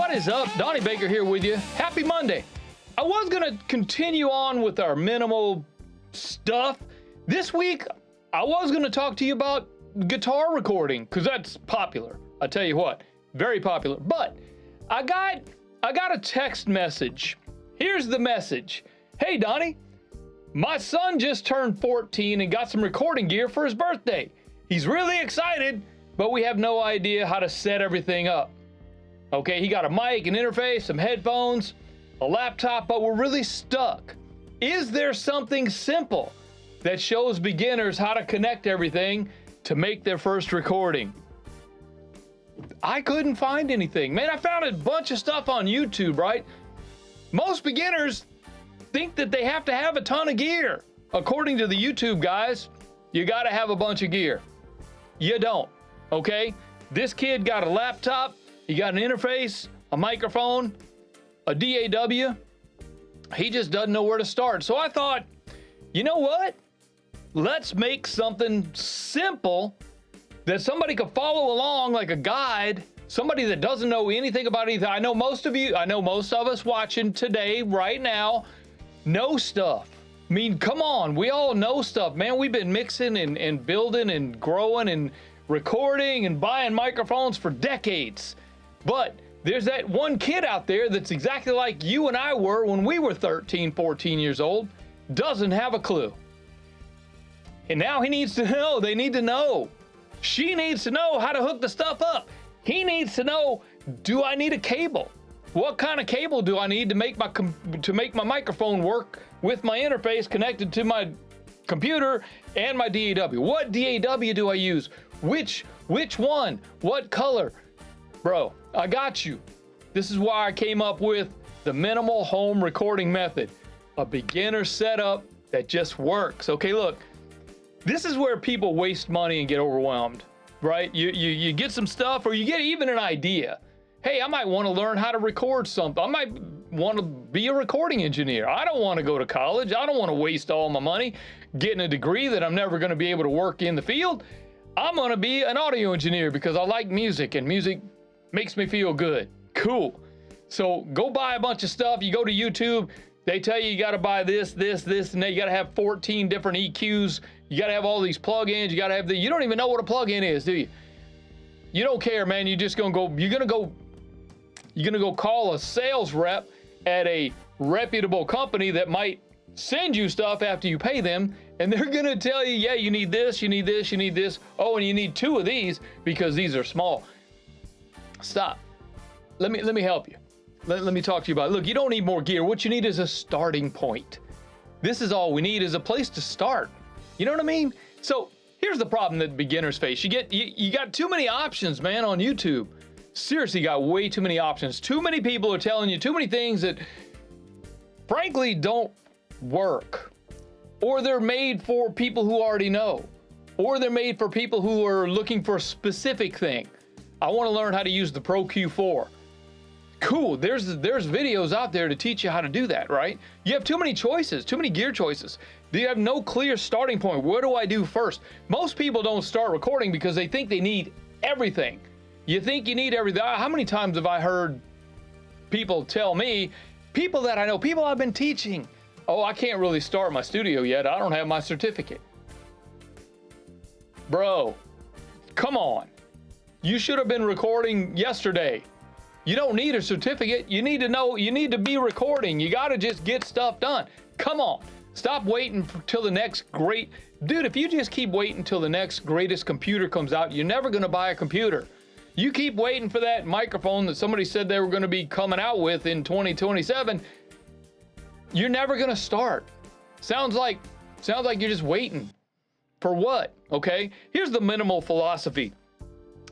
What is up? Donnie Baker here with you. Happy Monday. I was going to continue on with our minimal stuff. This week, I was going to talk to you about guitar recording because that's popular. I tell you what, very popular. But I got a text message. Here's the message. Hey, Donnie, my son just turned 14 and got some recording gear for his birthday. He's really excited, but we have no idea how to set everything up. Okay, he got a mic, an interface, some headphones, a laptop, but we're really stuck. Is there something simple that shows beginners how to connect everything to make their first recording? I couldn't find anything. Man, I found a bunch of stuff on YouTube, right? Most beginners think that they have to have a ton of gear. According to the YouTube guys, you got to have a bunch of gear. You don't, okay? This kid got a laptop, he got an interface, a microphone, a DAW. He just doesn't know where to start. So I thought, you know what? Let's make something simple that somebody could follow along like a guide, somebody that doesn't know anything about anything. I know most of us watching today, right now, know stuff. I mean, come on, we all know stuff, man. We've been mixing and building and growing and recording and buying microphones for decades. But there's that one kid out there that's exactly like you and I were when we were 13, 14 years old, doesn't have a clue. And now he needs to know, they need to know. She needs to know how to hook the stuff up. He needs to know, do I need a cable? What kind of cable do I need to make my microphone work with my interface connected to my computer and my DAW? What DAW do I use? Which one? What color? Bro, I got you. This is why I came up with the minimal home recording method, a beginner setup that just works. Okay, look, this is where people waste money and get overwhelmed, right? You get some stuff, or you get even an idea. Hey, I might want to learn how to record something. I might want to be a recording engineer. I don't want to go to college. I don't want to waste all my money getting a degree that I'm never going to be able to work in the field. I'm going to be an audio engineer because I like music, and music makes me feel good. Cool. So go buy a bunch of stuff. You go to YouTube. They tell you got to buy this, and that. You got to have 14 different EQs. You got to have all these plugins. You got to have you don't even know what a plugin is, do you? You don't care, man. You're just going to go, you're going to go call a sales rep at a reputable company that might send you stuff after you pay them, and they're going to tell you, yeah, you need this, you need this, you need this. Oh, and you need 2 of these because these are small. Stop. Let me help you. Let me talk to you about it. Look, you don't need more gear. What you need is a starting point. This is all we need, is a place to start. You know what I mean? So here's the problem that beginners face. You got too many options, man, on YouTube. Seriously, got way too many options. Too many people are telling you too many things that frankly don't work. Or they're made for people who already know. Or they're made for people who are looking for a specific thing. I want to learn how to use the Pro Q4. Cool, there's videos out there to teach you how to do that, right? You have too many choices, too many gear choices. You have no clear starting point. What do I do first? Most people don't start recording because they think they need everything. You think you need everything. How many times have I heard people tell me, people that I know, people I've been teaching, oh, I can't really start my studio yet. I don't have my certificate. Bro, come on. You should have been recording yesterday. You don't need a certificate. You need to know, you need to be recording. You got to just get stuff done. Come on. Stop waiting till the next great... Dude, if you just keep waiting till the next greatest computer comes out, you're never going to buy a computer. You keep waiting for that microphone that somebody said they were going to be coming out with in 2027, you're never going to start. Sounds like you're just waiting. For what? Okay? Here's the minimal philosophy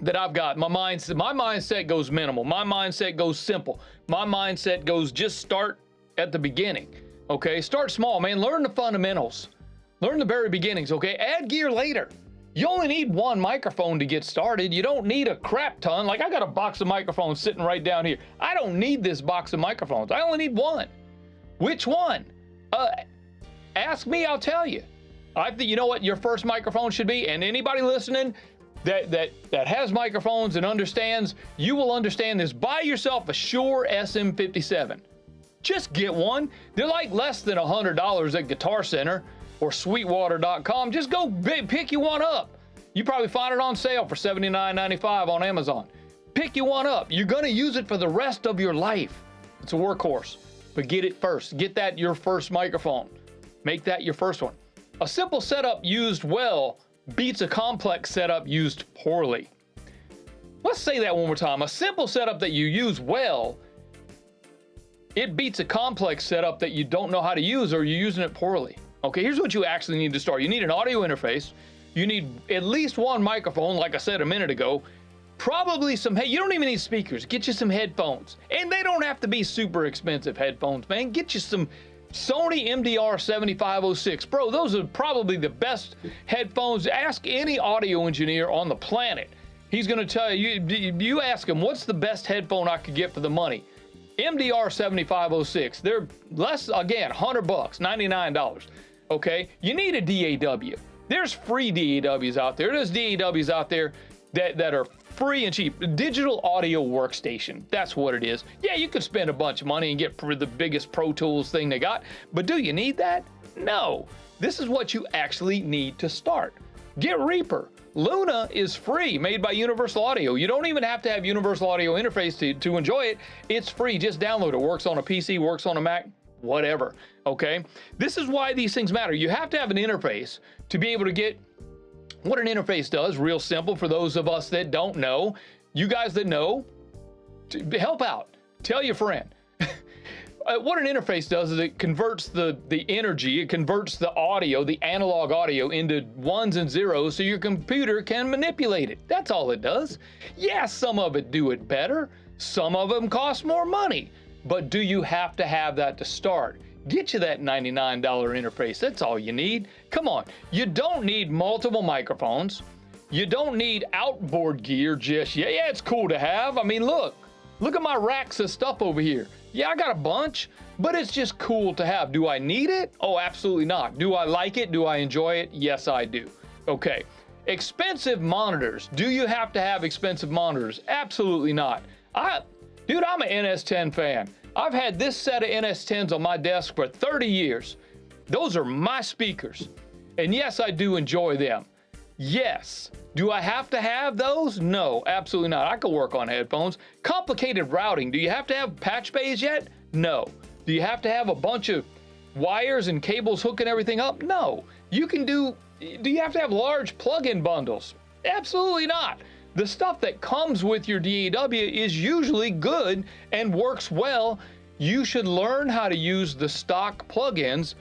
that I've got. My mindset goes minimal. My mindset goes simple. My mindset goes just start at the beginning. Okay? Start small, man. Learn the fundamentals. Learn the very beginnings, okay? Add gear later. You only need 1 microphone to get started. You don't need a crap ton. Like, I got a box of microphones sitting right down here. I don't need this box of microphones. I only need 1. Which one? Ask me, I'll tell you. You know what your first microphone should be? And anybody listening, that has microphones and understands, you will understand this. Buy yourself a Shure SM57. Just get one. They're like less than $100 at Guitar Center or Sweetwater.com. Just go pick you one up. You probably find it on sale for $79.95 on Amazon. Pick you one up. You're going to use it for the rest of your life. It's a workhorse, but get it first. Get that your first microphone. Make that your first one. A simple setup used well beats a complex setup used poorly. Let's say that one more time. A simple setup that you use well, it beats a complex setup that you don't know how to use or you're using it poorly. Okay, here's what you actually need to start. You need an audio interface. You need at least one microphone, like I said a minute ago. Probably some, hey, you don't even need speakers. Get you some headphones. And they don't have to be super expensive headphones, man. Get you some Sony MDR 7506. Bro, those are probably the best headphones. Ask any audio engineer on the planet. He's going to tell you, you ask him, what's the best headphone I could get for the money? MDR 7506. They're less, again, $100, $99. Okay? You need a DAW. There's free DAWs out there. There's DAWs out there that are free and cheap. Digital audio workstation. That's what it is. Yeah, you could spend a bunch of money and get the biggest Pro Tools thing they got, but do you need that? No. This is what you actually need to start. Get Reaper. Luna is free, made by Universal Audio. You don't even have to have Universal Audio interface to enjoy it. It's free. Just download it. Works on a PC, works on a Mac, whatever. Okay? This is why these things matter. You have to have an interface to be able to get what an interface does. Real simple for those of us that don't know. You guys that know, help out. Tell your friend. What an interface does is it converts the energy, it converts the audio, the analog audio into ones and zeros so your computer can manipulate it. That's all it does. Yeah, some of it do it better. Some of them cost more money. But do you have to have that to start? Get you that $99 interface. That's all you need. Come on. You don't need multiple microphones. You don't need outboard gear just yet. Yeah, it's cool to have. I mean, look at my racks of stuff over here. Yeah, I got a bunch, but it's just cool to have. Do I need it? Oh, absolutely not. Do I like it? Do I enjoy it? Yes, I do. Okay. Expensive monitors. Do you have to have expensive monitors? Absolutely not. Dude, I'm an NS10 fan. I've had this set of NS10s on my desk for 30 years. Those are my speakers. And yes, I do enjoy them. Yes. Do I have to have those? No, absolutely not. I could work on headphones. Complicated routing. Do you have to have patch bays yet? No. Do you have to have a bunch of wires and cables hooking everything up? No. You can do you have to have large plug-in bundles? Absolutely not. The stuff that comes with your DAW is usually good and works well. You should learn how to use the stock plugins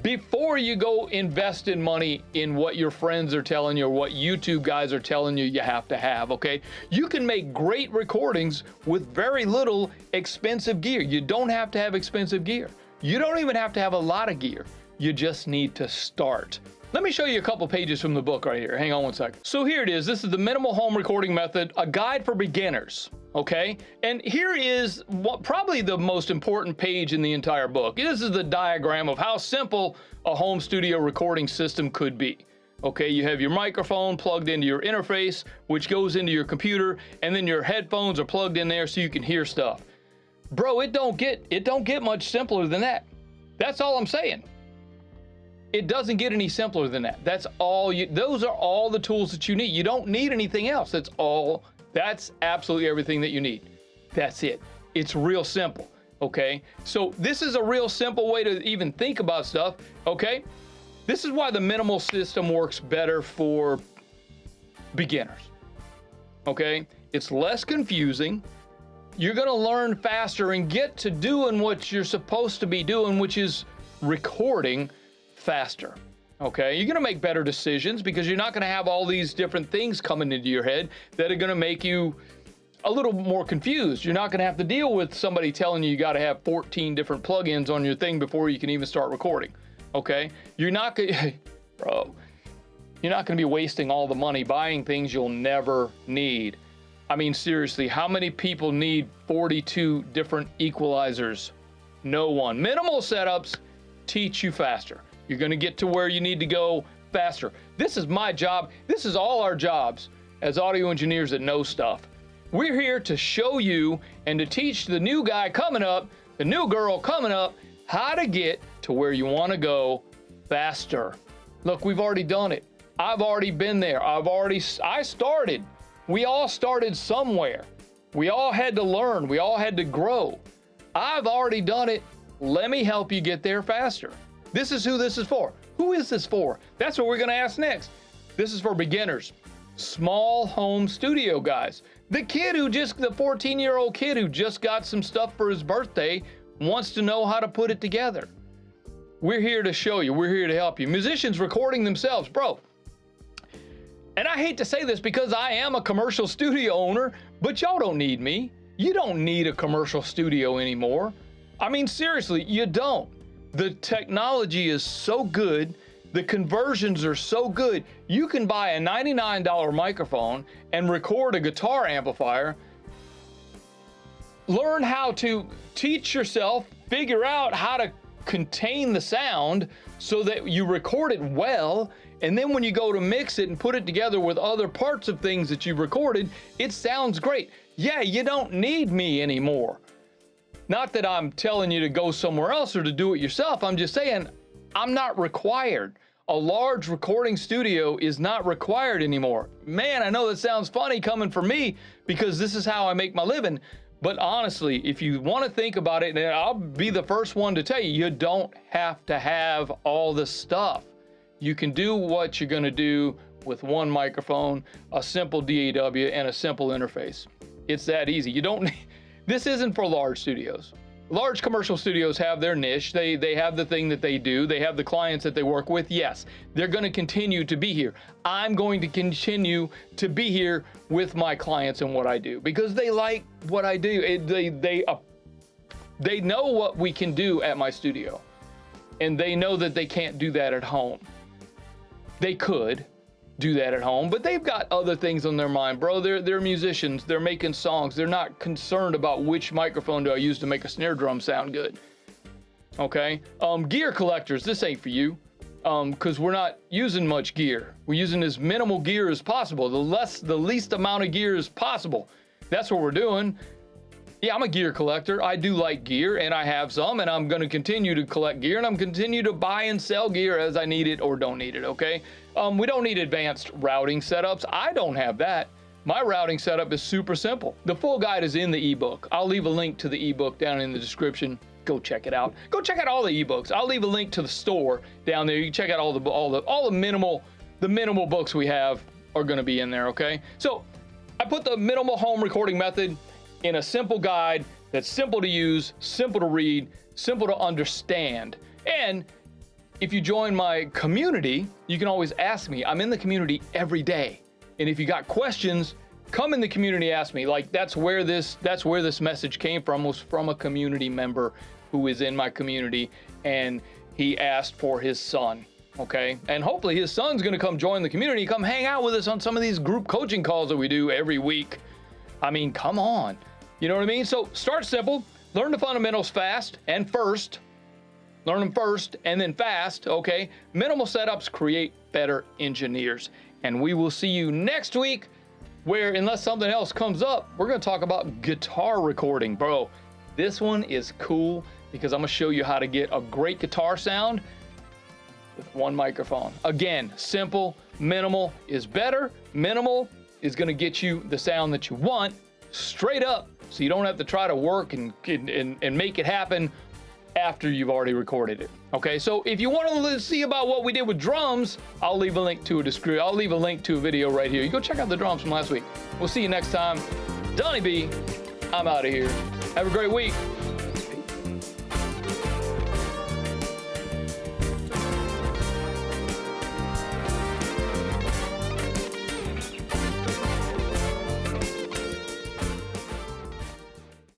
before you go invest in money in what your friends are telling you or what YouTube guys are telling you have to have, okay? You can make great recordings with very little expensive gear. You don't have to have expensive gear. You don't even have to have a lot of gear. You just need to start. Let me show you a couple pages from the book right here. Hang on one second. So here it is. This is the Minimal Home Recording Method, a guide for beginners. Okay, and here is probably the most important page in the entire book. This is the diagram of how simple a home studio recording system could be. Okay, you have your microphone plugged into your interface, which goes into your computer, and then your headphones are plugged in there so you can hear stuff. Bro, it don't get much simpler than that. That's all I'm saying. It doesn't get any simpler than that. Those are all the tools that you need. You don't need anything else. That's absolutely everything that you need. That's it. It's real simple, okay? So this is a real simple way to even think about stuff, okay? This is why the minimal system works better for beginners, okay? It's less confusing. You're gonna learn faster and get to doing what you're supposed to be doing, which is recording faster. Okay, you're gonna make better decisions because you're not gonna have all these different things coming into your head that are gonna make you a little more confused. You're not gonna have to deal with somebody telling you gotta have 14 different plugins on your thing before you can even start recording. Okay, you're not gonna, bro, you're not gonna be wasting all the money buying things you'll never need. I mean, seriously, how many people need 42 different equalizers? No one. Minimal setups teach you faster. You're going to get to where you need to go faster. This is my job. This is all our jobs as audio engineers that know stuff. We're here to show you and to teach the new guy coming up, the new girl coming up, how to get to where you want to go faster. Look, we've already done it. I've already been there. I started. We all started somewhere. We all had to learn. We all had to grow. I've already done it. Let me help you get there faster. This is who this is for. Who is this for? That's what we're going to ask next. This is for beginners, small home studio guys. The 14-year-old kid who just got some stuff for his birthday wants to know how to put it together. We're here to show you. We're here to help you. Musicians recording themselves, bro. And I hate to say this because I am a commercial studio owner, but y'all don't need me. You don't need a commercial studio anymore. I mean, seriously, you don't. The technology is so good. The conversions are so good. You can buy a $99 microphone and record a guitar amplifier. Learn how to teach yourself, figure out how to contain the sound so that you record it well. And then when you go to mix it and put it together with other parts of things that you've recorded, it sounds great. Yeah, you don't need me anymore. Not that I'm telling you to go somewhere else or to do it yourself. I'm just saying I'm not required. A large recording studio is not required anymore. Man, I know that sounds funny coming from me because this is how I make my living. But honestly, if you want to think about it, and I'll be the first one to tell you, you don't have to have all the stuff. You can do what you're going to do with one microphone, a simple DAW, and a simple interface. It's that easy. You don't need, this isn't for large studios. Large commercial studios have their niche. They have the thing that they do. They have the clients that they work with. Yes, they're going to continue to be here. I'm going to continue to be here with my clients and what I do because they like what I do. They know what we can do at my studio, and they know that they can't do that at home. They could do that at home, but they've got other things on their mind, bro. They're musicians. They're making songs. They're not concerned about which microphone do I use to make a snare drum sound good. Okay? Gear collectors, this ain't for you, because we're not using much gear. We're using as minimal gear as possible, the least amount of gear as possible. That's what we're doing. Yeah, I'm a gear collector. I do like gear, and I have some, and I'm going to continue to collect gear, and I'm continue to buy and sell gear as I need it or don't need it, okay? We don't need advanced routing setups. I don't have that. My routing setup is super simple. The full guide is in the ebook. I'll leave a link to the ebook down in the description. Go check it out. Go check out all the ebooks. I'll leave a link to the store down there. You can check out all the minimal books we have are going to be in there, okay? So I put the minimal home recording method in a simple guide that's simple to use, simple to read, simple to understand. And if you join my community, you can always ask me. I'm in the community every day. And if you got questions, come in the community, ask me. Like that's where this message came from, was from a community member who is in my community, and he asked for his son. Okay. And hopefully his son's going to come join the community, come hang out with us on some of these group coaching calls that we do every week. I mean, come on. You know what I mean? So start simple, learn the fundamentals fast and first. Learn them first and then fast, okay? Minimal setups create better engineers. And we will see you next week where, unless something else comes up, we're going to talk about guitar recording. Bro, this one is cool because I'm going to show you how to get a great guitar sound with one microphone. Again, simple, minimal is better. Minimal is going to get you the sound that you want straight up, so you don't have to try to work and make it happen after you've already recorded it. Okay, so if you want to see about what we did with drums, I'll leave a link to a video right here. You go check out the drums from last week. We'll see you next time. Donnie B, I'm out of here. Have a great week.